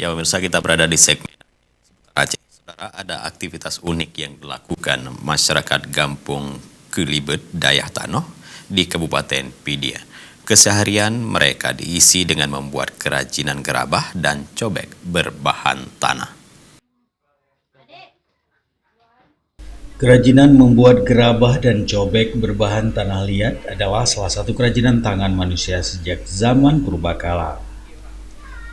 Ya pemirsa, kita berada di segmen Aceh. Saudara, ada aktivitas unik yang dilakukan masyarakat Gampung Kelibet, Dayah Tanoh di Kabupaten Pidia. Keseharian mereka diisi dengan membuat kerajinan gerabah dan cobek berbahan tanah. Kerajinan membuat gerabah dan cobek berbahan tanah liat adalah salah satu kerajinan tangan manusia sejak zaman purbakala.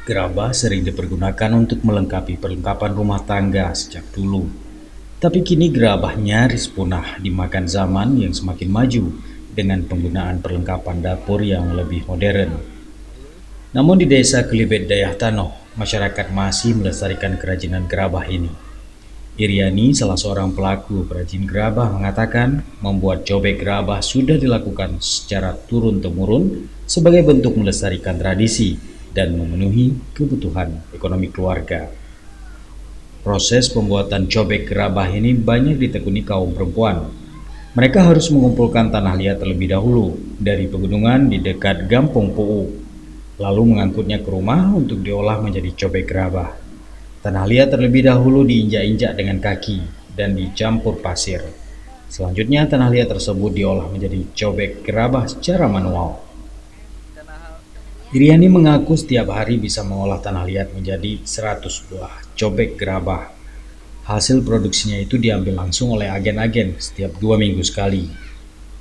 Gerabah sering dipergunakan untuk melengkapi perlengkapan rumah tangga sejak dulu. Tapi kini gerabah nyaris punah dimakan zaman yang semakin maju dengan penggunaan perlengkapan dapur yang lebih modern. Namun di desa Kelibet Dayah Tanoh, masyarakat masih melestarikan kerajinan gerabah ini. Iriani, salah seorang pelaku perajin gerabah, mengatakan membuat cobek gerabah sudah dilakukan secara turun-temurun sebagai bentuk melestarikan tradisi dan memenuhi kebutuhan ekonomi keluarga. Proses pembuatan cobek gerabah ini banyak ditekuni kaum perempuan. Mereka harus mengumpulkan tanah liat terlebih dahulu dari pegunungan di dekat Gampung Puu, lalu mengangkutnya ke rumah untuk diolah menjadi cobek gerabah. Tanah liat terlebih dahulu diinjak-injak dengan kaki dan dicampur pasir. Selanjutnya tanah liat tersebut diolah menjadi cobek gerabah secara manual. Iriani mengaku setiap hari bisa mengolah tanah liat menjadi 100 buah cobek gerabah. Hasil produksinya itu diambil langsung oleh agen-agen setiap 2 minggu sekali.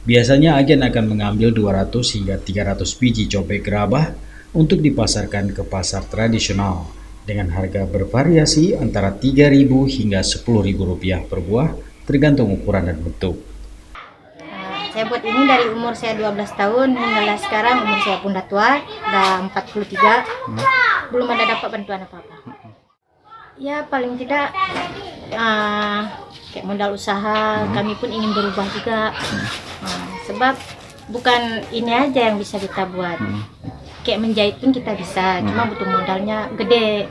Biasanya agen akan mengambil 200 hingga 300 biji cobek gerabah untuk dipasarkan ke pasar tradisional dengan harga bervariasi antara Rp3.000 hingga Rp10.000 per buah tergantung ukuran dan bentuk. Saya buat ini dari umur saya 12 tahun hingga sekarang umur saya pun udah tua, udah 43, belum ada dapat bantuan apa-apa. Ya paling tidak kayak modal usaha, kami pun ingin berubah juga. Sebab bukan ini aja yang bisa kita buat. Kayak menjahit pun kita bisa, cuma butuh modalnya gede.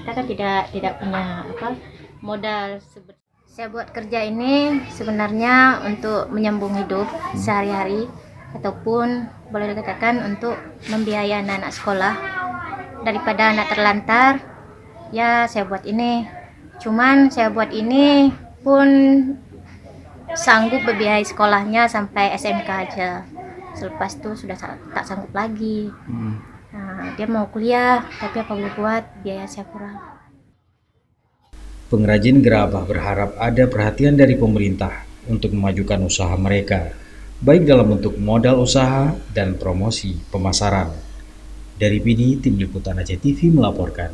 Kita kan tidak punya modal. Saya buat kerja ini sebenarnya untuk menyambung hidup sehari-hari, ataupun boleh dikatakan untuk membiayai anak-anak sekolah. Daripada anak terlantar, ya saya buat ini. Cuman saya buat ini pun sanggup berbiaya sekolahnya sampai SMK aja. Selepas itu sudah tak sanggup lagi. Dia mau kuliah, tapi apa boleh buat, biaya saya kurang. Pengrajin gerabah berharap ada perhatian dari pemerintah untuk memajukan usaha mereka, baik dalam bentuk modal usaha dan promosi pemasaran. Dari Pidi, Tim Liputan Aceh TV melaporkan.